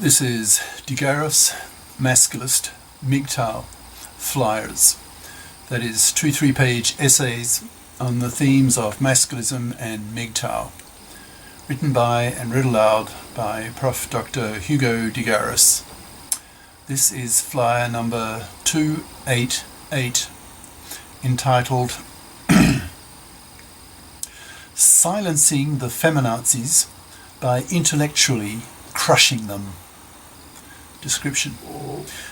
This is Garis, Masculist, MGTOW flyers. That is 2 3-page essays on the themes of masculism and MGTOW, written by and read aloud by Prof. Dr. Hugo de Garis. This is flyer number 288, entitled Silencing the Feminazis by Intellectually Crushing Them. Description.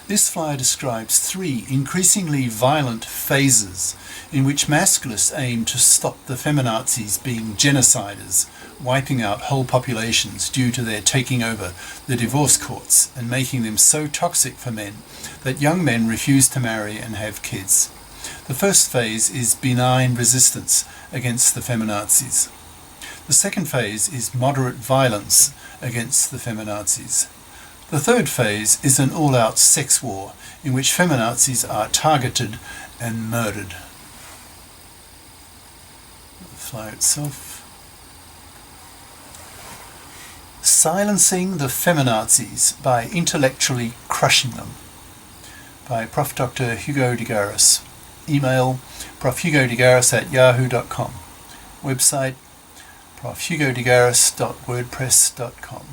This flyer describes 3 increasingly violent phases in which masculists aim to stop the feminazis being genociders, wiping out whole populations due to their taking over the divorce courts and making them so toxic for men that young men refuse to marry and have kids. The first phase is benign resistance against the feminazis. The second phase is moderate violence against the feminazis. The third phase is an all-out sex war in which feminazis are targeted and murdered. The flyer itself. Silencing the Feminazis by Intellectually Crushing Them, by Prof. Dr. Hugo de Garis. Email profhugodegaris@yahoo.com. Website profhugodegaris.wordpress.com.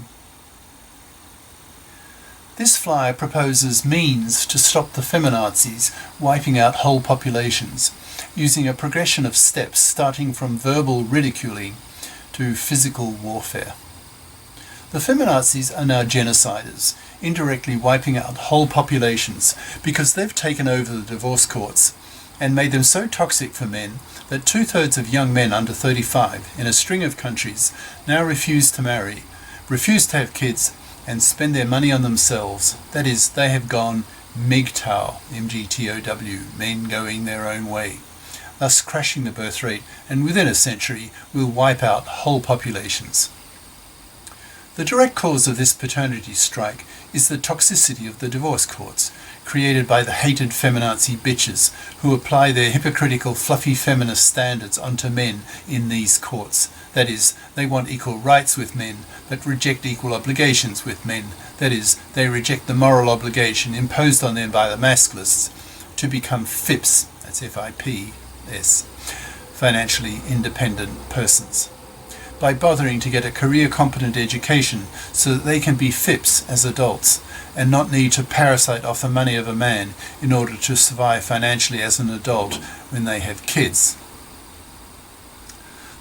This flyer proposes means to stop the feminazis wiping out whole populations, using a progression of steps starting from verbal ridiculing to physical warfare. The feminazis are now genociders, indirectly wiping out whole populations because they've taken over the divorce courts and made them so toxic for men that 2/3 of young men under 35 in a string of countries now refuse to marry, refuse to have kids, and spend their money on themselves. That is, they have gone MGTOW, MGTOW, men going their own way, thus crashing the birth rate, and within a century will wipe out whole populations. The direct cause of this paternity strike is the toxicity of the divorce courts, created by the hated feminazi bitches who apply their hypocritical fluffy feminist standards onto men in these courts. That is, they want equal rights with men, but reject equal obligations with men. That is, they reject the moral obligation imposed on them by the masculists to become FIPS, that's F-I-P-S, financially independent persons, by bothering to get a career-competent education so that they can be FIPS as adults and not need to parasite off the money of a man in order to survive financially as an adult when they have kids.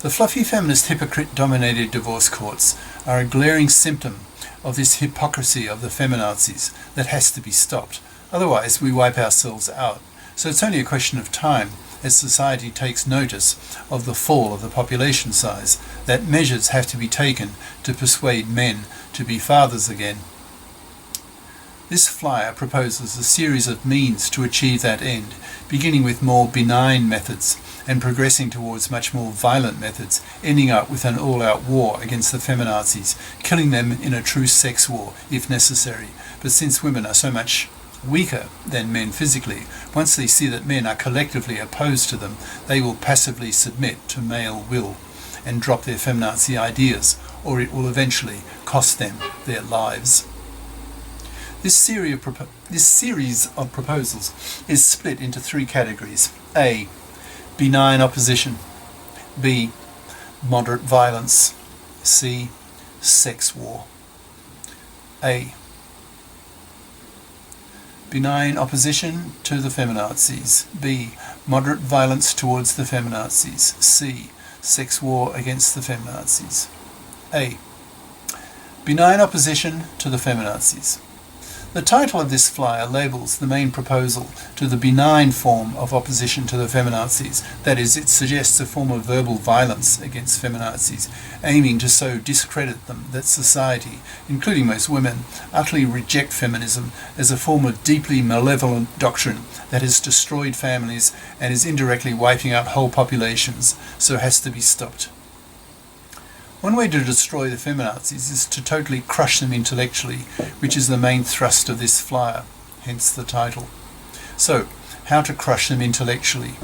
The fluffy feminist hypocrite-dominated divorce courts are a glaring symptom of this hypocrisy of the feminazis that has to be stopped. Otherwise we wipe ourselves out. So it's only a question of time, as society takes notice of the fall of the population size, that measures have to be taken to persuade men to be fathers again. This flyer proposes a series of means to achieve that end, beginning with more benign methods and progressing towards much more violent methods, ending up with an all-out war against the feminazis, killing them in a true sex war if necessary. But since women are so much weaker than men physically, once they see that men are collectively opposed to them, they will passively submit to male will and drop their feminazi ideas, or it will eventually cost them their lives. This series of proposals is split into 3 categories. A. Benign opposition. B. Moderate violence. C. Sex war. A. Benign opposition to the feminazis. B. Moderate violence towards the feminazis. C. Sex war against the feminazis. A. Benign opposition to the feminazis. The title of this flyer labels the main proposal to the benign form of opposition to the feminazis. That is, it suggests a form of verbal violence against feminazis, aiming to so discredit them that society, including most women, utterly reject feminism as a form of deeply malevolent doctrine that has destroyed families and is indirectly wiping out whole populations, so has to be stopped. One way to destroy the feminazis is to totally crush them intellectually, which is the main thrust of this flyer, hence the title. So, how to crush them intellectually?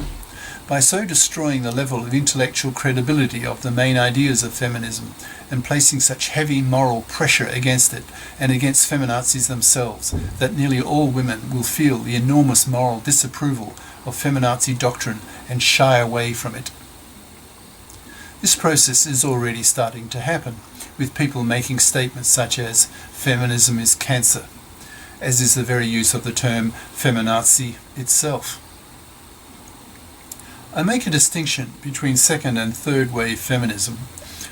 By so destroying the level of intellectual credibility of the main ideas of feminism and placing such heavy moral pressure against it and against feminazis themselves that nearly all women will feel the enormous moral disapproval of feminazi doctrine and shy away from it. This process is already starting to happen, with people making statements such as feminism is cancer, as is the very use of the term feminazi itself. I make a distinction between second and third wave feminism.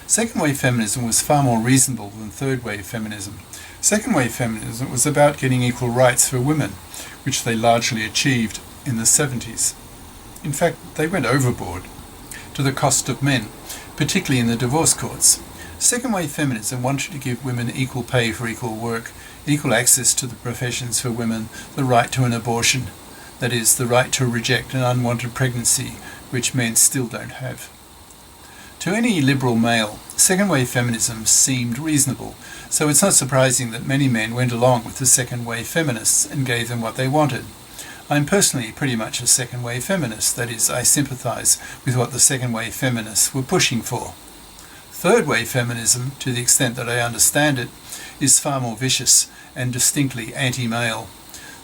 Second wave feminism was far more reasonable than third wave feminism. Second wave feminism was about getting equal rights for women, which they largely achieved in the 70s. In fact, they went overboard, to the cost of men, particularly in the divorce courts. Second wave feminism wanted to give women equal pay for equal work, equal access to the professions for women, the right to an abortion, that is, the right to reject an unwanted pregnancy, which men still don't have. To any liberal male, second wave feminism seemed reasonable, so it's not surprising that many men went along with the second wave feminists and gave them what they wanted. I'm personally pretty much a second wave feminist, that is, I sympathise with what the second wave feminists were pushing for. Third wave feminism, to the extent that I understand it, is far more vicious and distinctly anti-male.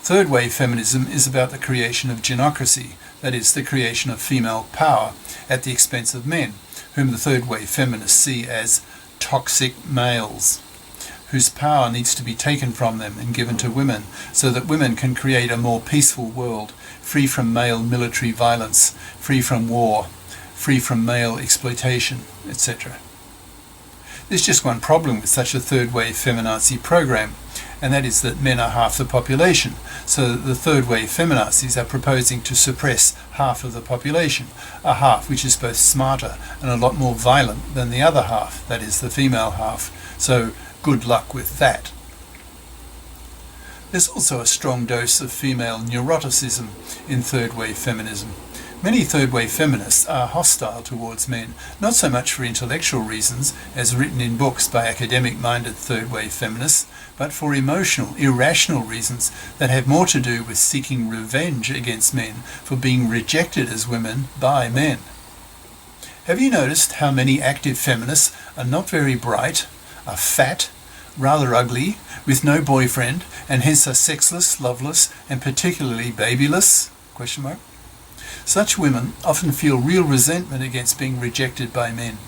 Third wave feminism is about the creation of genocracy, that is, the creation of female power at the expense of men, whom the third wave feminists see as toxic males, whose power needs to be taken from them and given to women so that women can create a more peaceful world, free from male military violence, free from war, free from male exploitation, etc. There's just one problem with such a third wave feminazi program, and that is that men are half the population, so that the third wave feminazis are proposing to suppress half of the population, a half which is both smarter and a lot more violent than the other half, that is the female half, so good luck with that. There's also a strong dose of female neuroticism in third wave feminism. Many third wave feminists are hostile towards men, not so much for intellectual reasons, as written in books by academic-minded third wave feminists, but for emotional, irrational reasons that have more to do with seeking revenge against men for being rejected as women by men. Have you noticed how many active feminists are not very bright, are fat, rather ugly, with no boyfriend, and hence are sexless, loveless, and particularly babyless? Such women often feel real resentment against being rejected by men.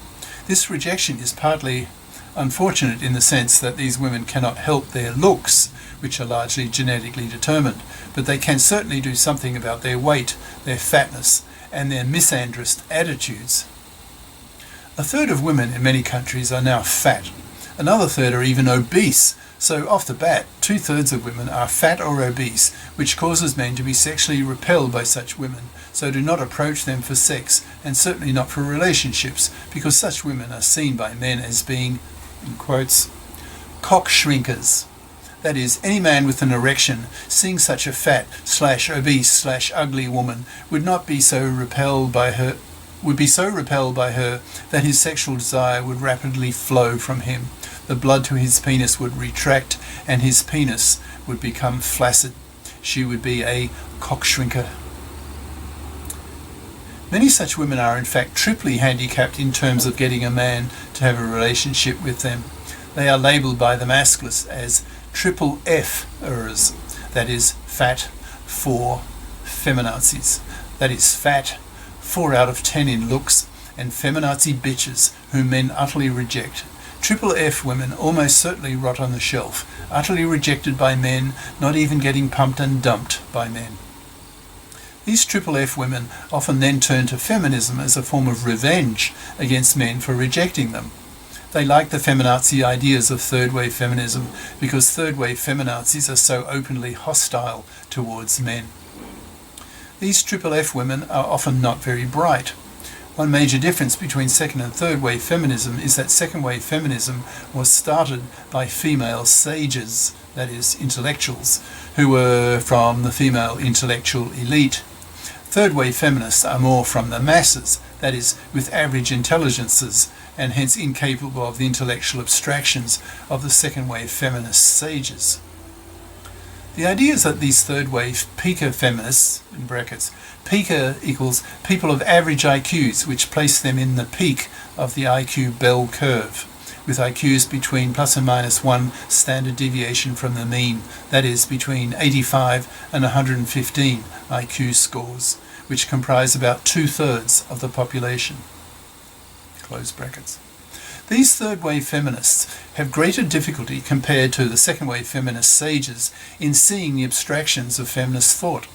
This rejection is partly unfortunate in the sense that these women cannot help their looks, which are largely genetically determined, but they can certainly do something about their weight, their fatness, and their misandrist attitudes. A third of women in many countries are now fat. Another third are even obese. So off the bat, 2/3 of women are fat or obese, which causes men to be sexually repelled by such women, so do not approach them for sex, and certainly not for relationships, because such women are seen by men as being, in quotes, cock shrinkers. That is, any man with an erection seeing such a fat/obese/ugly woman would be so repelled by her that his sexual desire would rapidly flow from him. The blood to his penis would retract, and his penis would become flaccid. She would be a cockshrinker. Many such women are in fact triply handicapped in terms of getting a man to have a relationship with them. They are labelled by the Masculists as triple F-ers, that is, fat, 4, feminazis, that is, fat, 4 out of 10 in looks, and feminazi bitches whom men utterly reject. Triple F women almost certainly rot on the shelf, utterly rejected by men, not even getting pumped and dumped by men. These triple F women often then turn to feminism as a form of revenge against men for rejecting them. They like the feminazi ideas of third wave feminism because third wave feminazis are so openly hostile towards men. These triple F women are often not very bright. One major difference between second and third wave feminism is that second wave feminism was started by female sages, that is, intellectuals, who were from the female intellectual elite. Third wave feminists are more from the masses, that is, with average intelligences, and hence incapable of the intellectual abstractions of the second wave feminist sages. The idea is that these third-wave peaker feminists, in brackets, peaker equals people of average IQs, which place them in the peak of the IQ bell curve, with IQs between plus and minus 1 standard deviation from the mean, that is, between 85 and 115 IQ scores, which comprise about 2/3 of the population. Close brackets. These third-wave feminists have greater difficulty compared to the second-wave feminist sages in seeing the abstractions of feminist thought.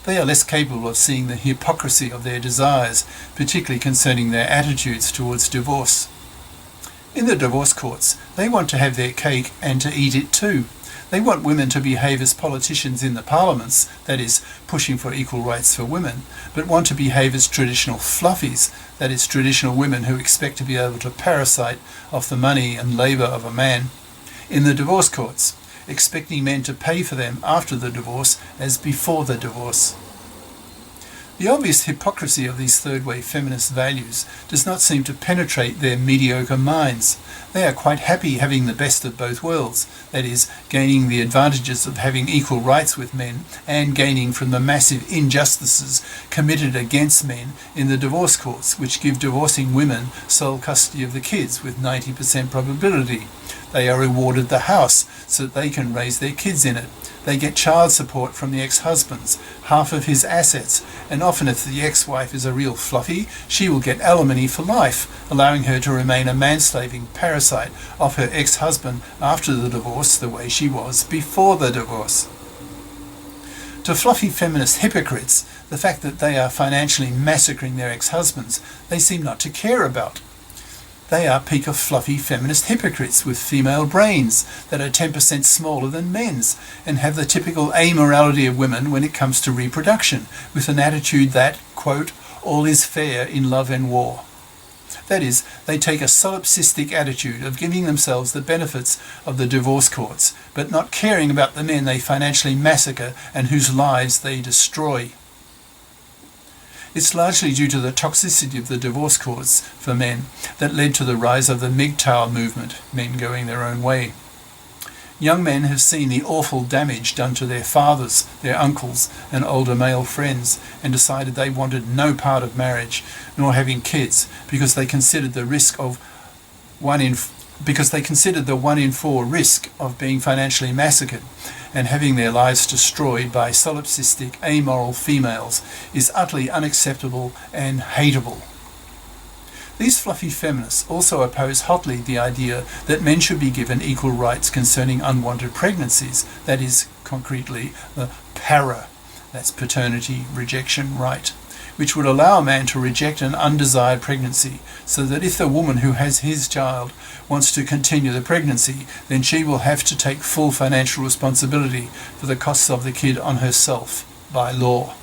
They are less capable of seeing the hypocrisy of their desires, particularly concerning their attitudes towards divorce. In the divorce courts, they want to have their cake and to eat it too. They want women to behave as politicians in the parliaments, that is, pushing for equal rights for women, but want to behave as traditional fluffies, that is, traditional women who expect to be able to parasite off the money and labour of a man. In the divorce courts, expecting men to pay for them after the divorce as before the divorce. The obvious hypocrisy of these third-wave feminist values does not seem to penetrate their mediocre minds. They are quite happy having the best of both worlds, that is, gaining the advantages of having equal rights with men and gaining from the massive injustices committed against men in the divorce courts, which give divorcing women sole custody of the kids with 90% probability. They are rewarded the house so that they can raise their kids in it. They get child support from the ex-husbands, half of his assets, and often if the ex-wife is a real fluffy, she will get alimony for life, allowing her to remain a manslaving parasite of her ex-husband after the divorce the way she was before the divorce. To fluffy feminist hypocrites, the fact that they are financially massacring their ex-husbands, they seem not to care about. They are peak of fluffy feminist hypocrites with female brains that are 10% smaller than men's and have the typical amorality of women when it comes to reproduction, with an attitude that, quote, all is fair in love and war. That is, they take a solipsistic attitude of giving themselves the benefits of the divorce courts, but not caring about the men they financially massacre and whose lives they destroy. It's largely due to the toxicity of the divorce courts for men that led to the rise of the MGTOW movement, men going their own way. Young men have seen the awful damage done to their fathers, their uncles, and older male friends, and decided they wanted no part of marriage, nor having kids, because they considered the 1 in 4 risk of being financially massacred and having their lives destroyed by solipsistic, amoral females is utterly unacceptable and hateable. These fluffy feminists also oppose hotly the idea that men should be given equal rights concerning unwanted pregnancies, that is, concretely, the para, that's paternity rejection right, which would allow a man to reject an undesired pregnancy, so that if the woman who has his child wants to continue the pregnancy, then she will have to take full financial responsibility for the costs of the kid on herself, by law.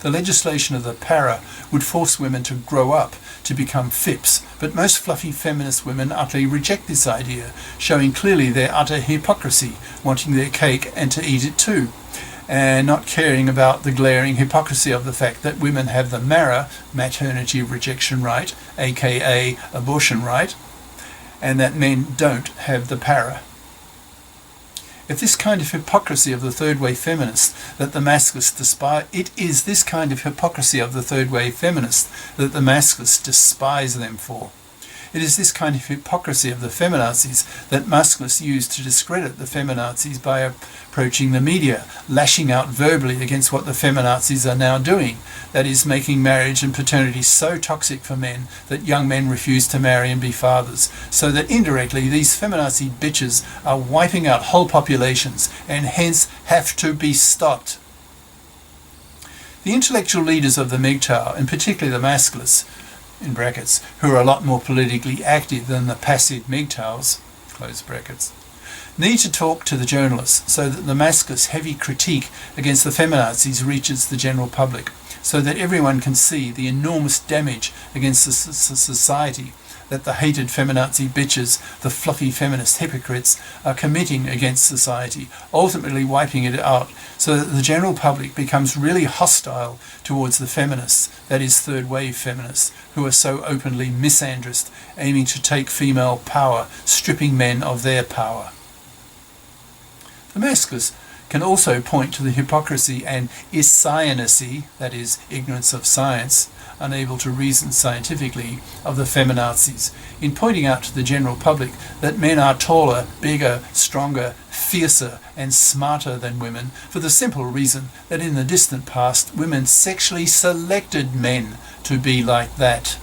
The legislation of the para would force women to grow up to become FIPs, but most fluffy feminist women utterly reject this idea, showing clearly their utter hypocrisy, wanting their cake and to eat it too, and not caring about the glaring hypocrisy of the fact that women have the MARA, maternity rejection right, aka abortion right, and that men don't have the para. If this kind of hypocrisy of the third-wave feminists that the masculists despise, it is this kind of hypocrisy of the third-wave feminists that the masculists despise them for. It is this kind of hypocrisy of the feminazis that masculists use to discredit the feminazis by approaching the media, lashing out verbally against what the feminazis are now doing, that is, making marriage and paternity so toxic for men that young men refuse to marry and be fathers, so that indirectly these feminazi bitches are wiping out whole populations and hence have to be stopped. The intellectual leaders of the MGTOW, and particularly the masculists, in brackets, who are a lot more politically active than the passive MGTOWs, close brackets, need to talk to the journalists so that the masculists' heavy critique against the feminazis reaches the general public, so that everyone can see the enormous damage against the society that the hated feminazi bitches, the fluffy feminist hypocrites, are committing against society, ultimately wiping it out, so that the general public becomes really hostile towards the feminists, that is, third-wave feminists, who are so openly misandrist, aiming to take female power, stripping men of their power. The masculists can also point to the hypocrisy and iscianacy, that is, ignorance of science, unable to reason scientifically, of the feminazis, in pointing out to the general public that men are taller, bigger, stronger, fiercer and smarter than women, for the simple reason that in the distant past women sexually selected men to be like that.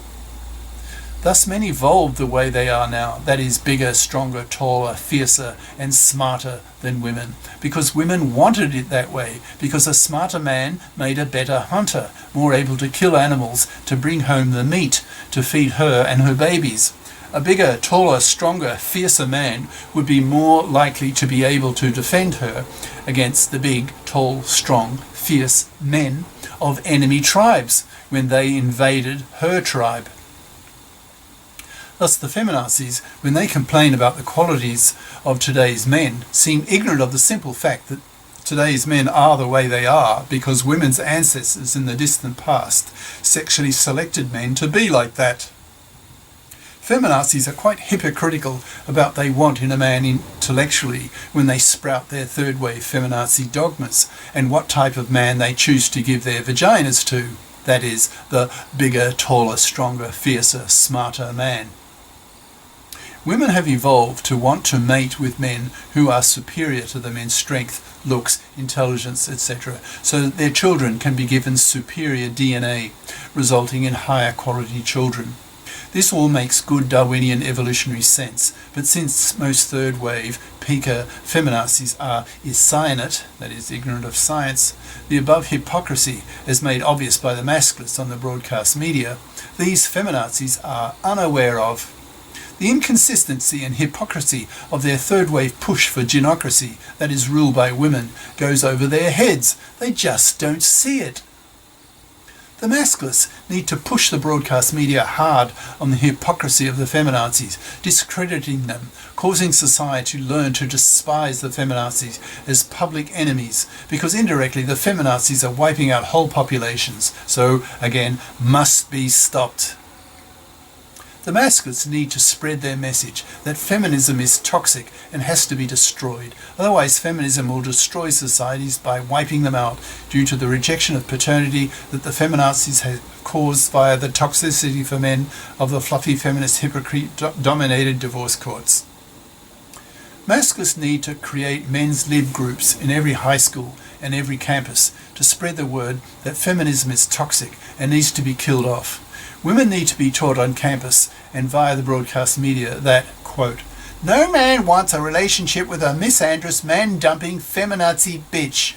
Thus men evolved the way they are now, that is, bigger, stronger, taller, fiercer and smarter than women, because women wanted it that way, because a smarter man made a better hunter, more able to kill animals, to bring home the meat, to feed her and her babies. A bigger, taller, stronger, fiercer man would be more likely to be able to defend her against the big, tall, strong, fierce men of enemy tribes when they invaded her tribe. Thus the feminazis, when they complain about the qualities of today's men, seem ignorant of the simple fact that today's men are the way they are because women's ancestors in the distant past sexually selected men to be like that. Feminazis are quite hypocritical about what they want in a man intellectually when they sprout their third-wave feminazi dogmas and what type of man they choose to give their vaginas to, that is, the bigger, taller, stronger, fiercer, smarter man. Women have evolved to want to mate with men who are superior to them in strength, looks, intelligence, etc., so that their children can be given superior DNA, resulting in higher quality children. This all makes good Darwinian evolutionary sense, but since most third-wave, peaker feminazis are iscianate, that is, ignorant of science, the above hypocrisy, as made obvious by the masculists on the broadcast media, these feminazis are unaware of. The inconsistency and hypocrisy of their third-wave push for genocracy, that is, rule by women, goes over their heads. They just don't see it. The masculists need to push the broadcast media hard on the hypocrisy of the feminazis, discrediting them, causing society to learn to despise the feminazis as public enemies, because indirectly the feminazis are wiping out whole populations, so, again, must be stopped. The masculists need to spread their message that feminism is toxic and has to be destroyed. Otherwise, feminism will destroy societies by wiping them out due to the rejection of paternity that the feminazis have caused via the toxicity for men of the fluffy feminist hypocrite-dominated divorce courts. Masculists need to create men's lib groups in every high school and every campus to spread the word that feminism is toxic and needs to be killed off. Women need to be taught on campus and via the broadcast media that, quote, no man wants a relationship with a misandrous, man-dumping, feminazi bitch.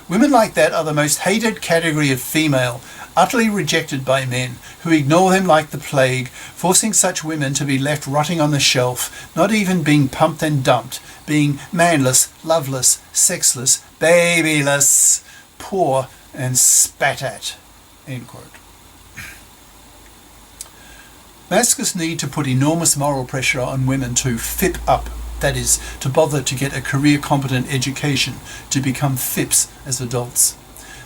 Women like that are the most hated category of female, utterly rejected by men, who ignore them like the plague, forcing such women to be left rotting on the shelf, not even being pumped and dumped, being manless, loveless, sexless, babyless, poor and spat at, end quote. Masculists need to put enormous moral pressure on women to FIP up, that is, to bother to get a career-competent education, to become FIPs as adults.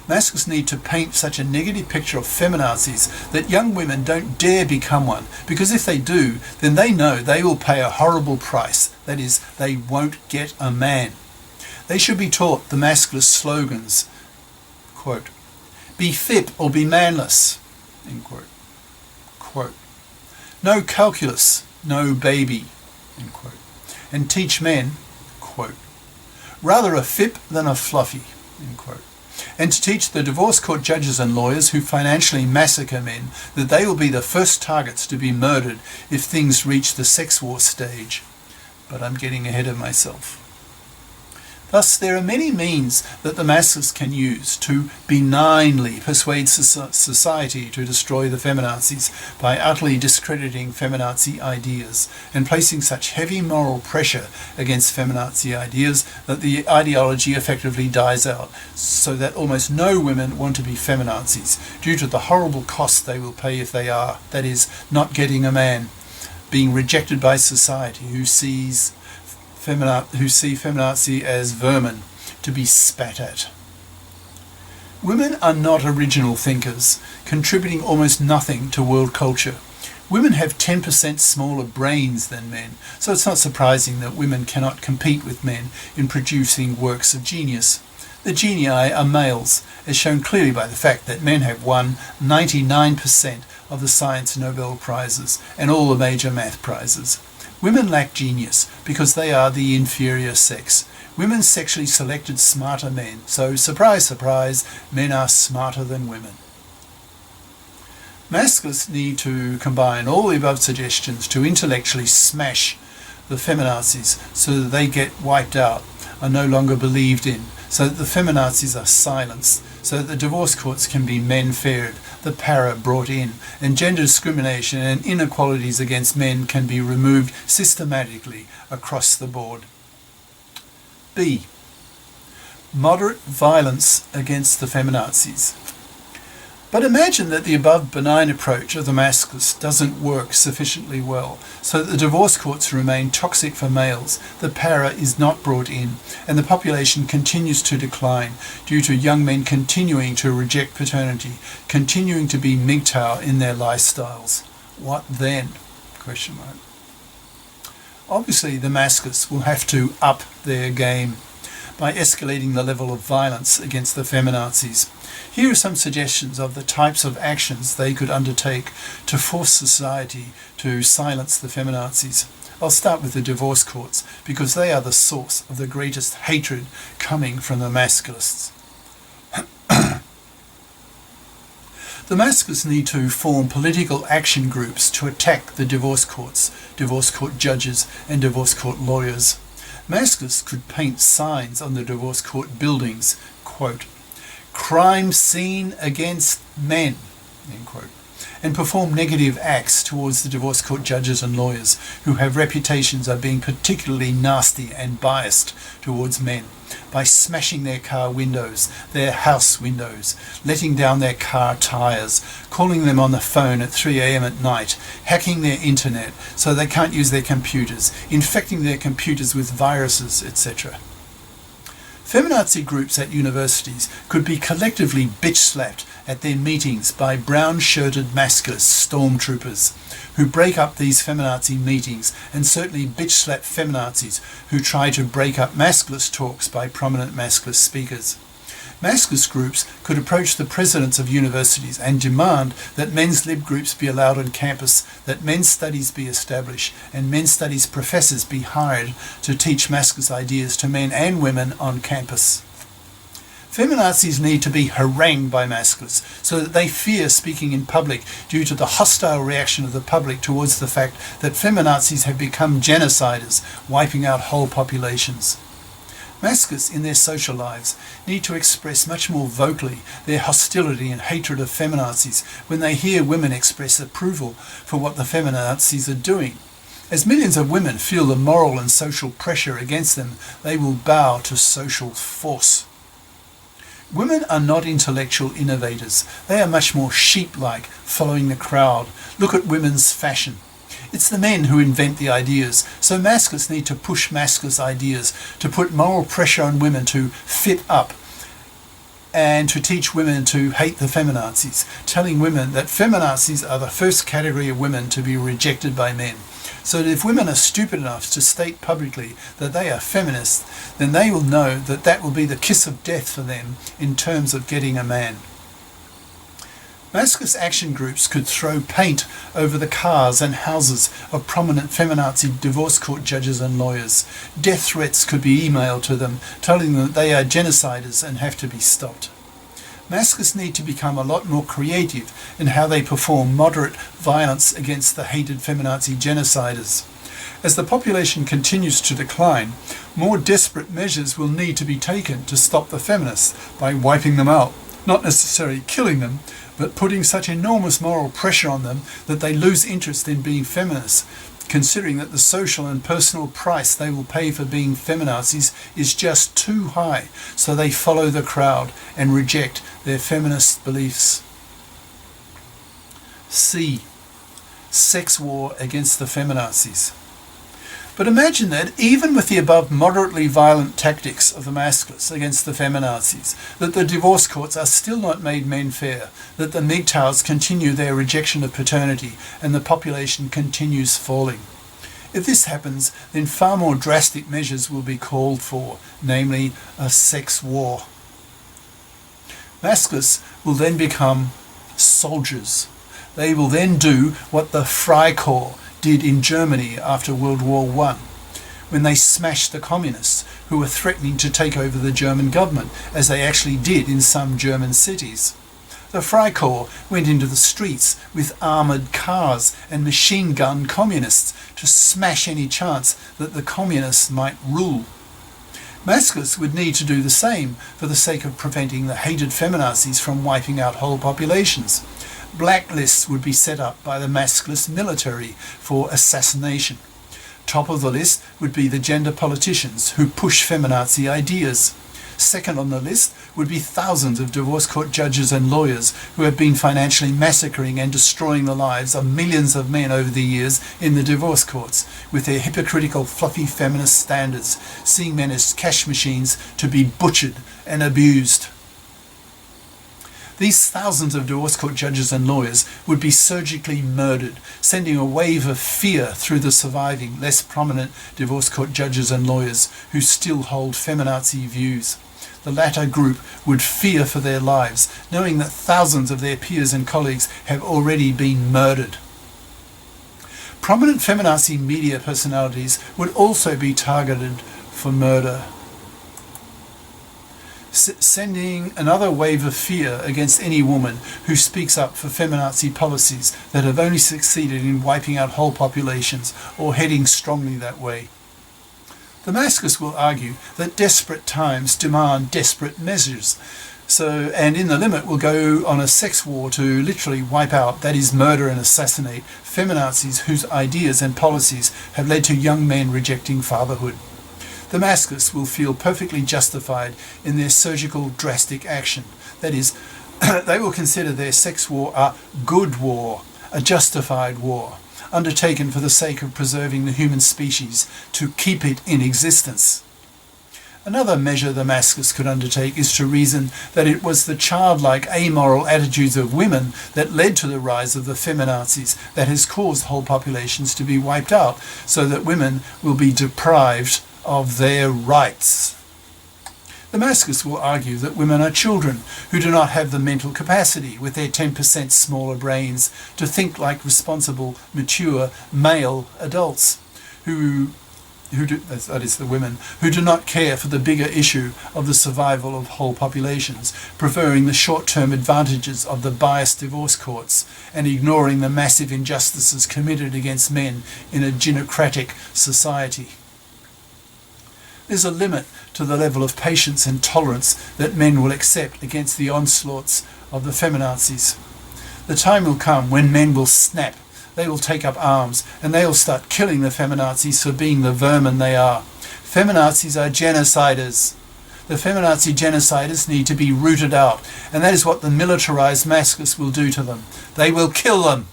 Masculists need to paint such a negative picture of feminazis that young women don't dare become one, because if they do, then they know they will pay a horrible price, that is, they won't get a man. They should be taught the masculist slogans, quote, be FIP or be manless, end quote, quote. No calculus, no baby, end quote. And teach men, quote, rather a FIP than a fluffy, end quote. And to teach the divorce court judges and lawyers who financially massacre men that they will be the first targets to be murdered if things reach the sex war stage. But I'm getting ahead of myself. Thus, there are many means that the masses can use to benignly persuade society to destroy the feminazis by utterly discrediting feminazi ideas and placing such heavy moral pressure against feminazi ideas that the ideology effectively dies out, so that almost no women want to be feminazis due to the horrible cost they will pay if they are, that is, not getting a man, being rejected by society who see feminazi as vermin to be spat at. Women are not original thinkers, contributing almost nothing to world culture. Women have 10% smaller brains than men, so it's not surprising that women cannot compete with men in producing works of genius. The genii are males, as shown clearly by the fact that men have won 99% of the science Nobel Prizes and all the major math prizes. Women lack genius because they are the inferior sex. Women sexually selected smarter men, so surprise, surprise, men are smarter than women. Masculists need to combine all the above suggestions to intellectually smash the feminazis so that they get wiped out, are no longer believed in, so that the feminazis are silenced, so that the divorce courts can be men-faired, the para brought in, and gender discrimination and inequalities against men can be removed systematically across the board. B. Moderate violence against the feminazis. But imagine that the above benign approach of the masculists doesn't work sufficiently well, so that the divorce courts remain toxic for males, the para is not brought in, and the population continues to decline due to young men continuing to reject paternity, continuing to be MGTOW in their lifestyles. What then? Question mark. Obviously, the masculists will have to up their game by escalating the level of violence against the feminazis. Here are some suggestions of the types of actions they could undertake to force society to silence the feminazis. I'll start with the divorce courts because they are the source of the greatest hatred coming from the masculists. The masculists need to form political action groups to attack the divorce courts, divorce court judges and divorce court lawyers. Masculists could paint signs on the divorce court buildings, quote, "Crime scene against men," end quote, and perform negative acts towards the divorce court judges and lawyers who have reputations of being particularly nasty and biased towards men by smashing their car windows, their house windows, letting down their car tyres, calling them on the phone at 3 a.m. at night, hacking their internet so they can't use their computers, infecting their computers with viruses, etc. Feminazi groups at universities could be collectively bitch-slapped at their meetings by brown-shirted masculist stormtroopers who break up these feminazi meetings, and certainly bitch-slap feminazis who try to break up masculist talks by prominent masculist speakers. Masculist groups could approach the presidents of universities and demand that men's lib groups be allowed on campus, that men's studies be established, and men's studies professors be hired to teach masculist ideas to men and women on campus. Feminazis need to be harangued by masculists so that they fear speaking in public due to the hostile reaction of the public towards the fact that feminazis have become genociders, wiping out whole populations. Masculists in their social lives need to express much more vocally their hostility and hatred of feminazis when they hear women express approval for what the feminazis are doing. As millions of women feel the moral and social pressure against them, they will bow to social force. Women are not intellectual innovators. They are much more sheep-like, following the crowd. Look at women's fashion. It's the men who invent the ideas, so masculists need to push masculist ideas, to put moral pressure on women to fit up, and to teach women to hate the feminazis, telling women that feminazis are the first category of women to be rejected by men. So that if women are stupid enough to state publicly that they are feminists, then they will know that that will be the kiss of death for them in terms of getting a man. Masculist action groups could throw paint over the cars and houses of prominent feminazi divorce court judges and lawyers. Death threats could be emailed to them, telling them that they are genociders and have to be stopped. Masculists need to become a lot more creative in how they perform moderate violence against the hated feminazi genociders. As the population continues to decline, more desperate measures will need to be taken to stop the feminists by wiping them out, not necessarily killing them, but putting such enormous moral pressure on them that they lose interest in being feminists, considering that the social and personal price they will pay for being feminazis is just too high, so they follow the crowd and reject their feminist beliefs. C. Sex war against the feminazis. But imagine that, even with the above moderately violent tactics of the Masculists against the Feminazis, that the divorce courts are still not made men fair, that the MGTOWs continue their rejection of paternity, and the population continues falling. If this happens, then far more drastic measures will be called for, namely a sex war. Masculists will then become soldiers. They will then do what the Freikorps did in Germany after World War I, when they smashed the communists who were threatening to take over the German government, as they actually did in some German cities. The Freikorps went into the streets with armoured cars and machine gun communists to smash any chance that the communists might rule. Masculists would need to do the same for the sake of preventing the hated feminazis from wiping out whole populations. Blacklists would be set up by the masculist military for assassination. Top of the list would be the gender politicians who push feminazi ideas. Second on the list would be thousands of divorce court judges and lawyers who have been financially massacring and destroying the lives of millions of men over the years in the divorce courts, with their hypocritical fluffy feminist standards, seeing men as cash machines to be butchered and abused. These thousands of divorce court judges and lawyers would be surgically murdered, sending a wave of fear through the surviving, less prominent divorce court judges and lawyers who still hold feminazi views. The latter group would fear for their lives, knowing that thousands of their peers and colleagues have already been murdered. Prominent feminazi media personalities would also be targeted for murder, sending another wave of fear against any woman who speaks up for feminazi policies that have only succeeded in wiping out whole populations or heading strongly that way. The Masculists will argue that desperate times demand desperate measures, and in the limit will go on a sex war to literally wipe out, that is murder and assassinate, feminazis whose ideas and policies have led to young men rejecting fatherhood. The Masculists will feel perfectly justified in their surgical drastic action. That is, they will consider their sex war a good war, a justified war, undertaken for the sake of preserving the human species, to keep it in existence. Another measure the Masculists could undertake is to reason that it was the childlike, amoral attitudes of women that led to the rise of the feminazis that has caused whole populations to be wiped out, so that women will be deprived of their rights. The Masculists will argue that women are children who do not have the mental capacity, with their 10% smaller brains, to think like responsible, mature, male adults that is the women, who do not care for the bigger issue of the survival of whole populations, preferring the short-term advantages of the biased divorce courts and ignoring the massive injustices committed against men in a genocratic society. There's a limit to the level of patience and tolerance that men will accept against the onslaughts of the feminazis. The time will come when men will snap, they will take up arms, and they will start killing the feminazis for being the vermin they are. Feminazis are genociders. The feminazi genociders need to be rooted out, and that is what the militarized Masculists will do to them. They will kill them.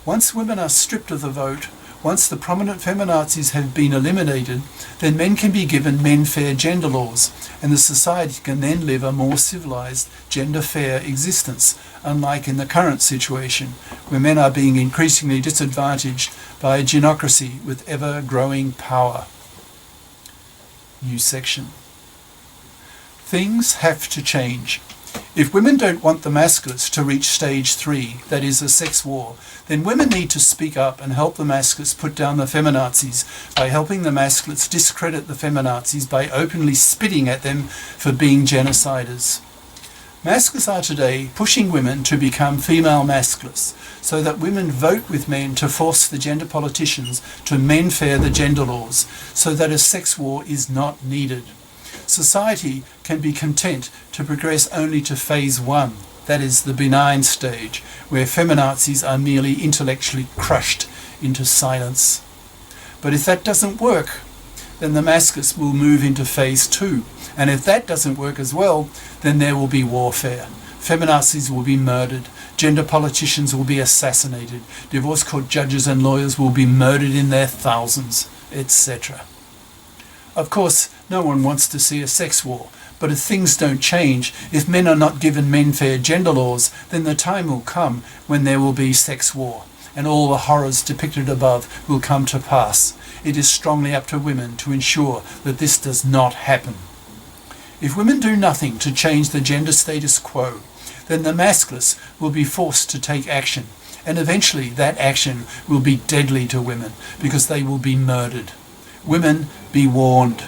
Once women are stripped of the vote, once the prominent feminazis have been eliminated, then men can be given men-fair gender laws, and the society can then live a more civilized, gender-fair existence, unlike in the current situation, where men are being increasingly disadvantaged by a genocracy with ever-growing power. New section. Things have to change. If women don't want the Masculists to reach stage 3, that is a sex war, then women need to speak up and help the Masculists put down the feminazis by helping the Masculists discredit the feminazis by openly spitting at them for being genociders. Masculists are today pushing women to become female Masculists, so that women vote with men to force the gender politicians to men-fair the gender laws, so that a sex war is not needed. Society can be content to progress only to phase 1, that is the benign stage, where feminazis are merely intellectually crushed into silence. But if that doesn't work, then the Masculists will move into phase 2, and if that doesn't work as well, then there will be warfare. Feminazis will be murdered, Gender politicians will be assassinated. Divorce court judges and lawyers will be murdered in their thousands, etc. Of course, no one wants to see a sex war, but if things don't change, if men are not given men-fair gender laws, then the time will come when there will be sex war, and all the horrors depicted above will come to pass. It is strongly up to women to ensure that this does not happen. If women do nothing to change the gender status quo, then the masculists will be forced to take action, and eventually that action will be deadly to women because they will be murdered. Women, be warned.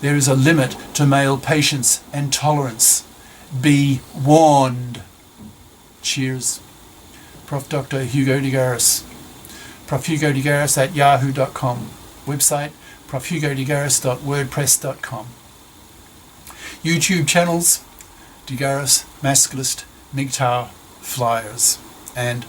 There is a limit to male patience and tolerance. Be warned. Cheers. Prof. Dr. Hugo de Garis. Prof. Hugo de Garis at yahoo.com. Website, profhugodegaris.wordpress.com. YouTube channels, De Garis, Masculist, MGTOW, Flyers, and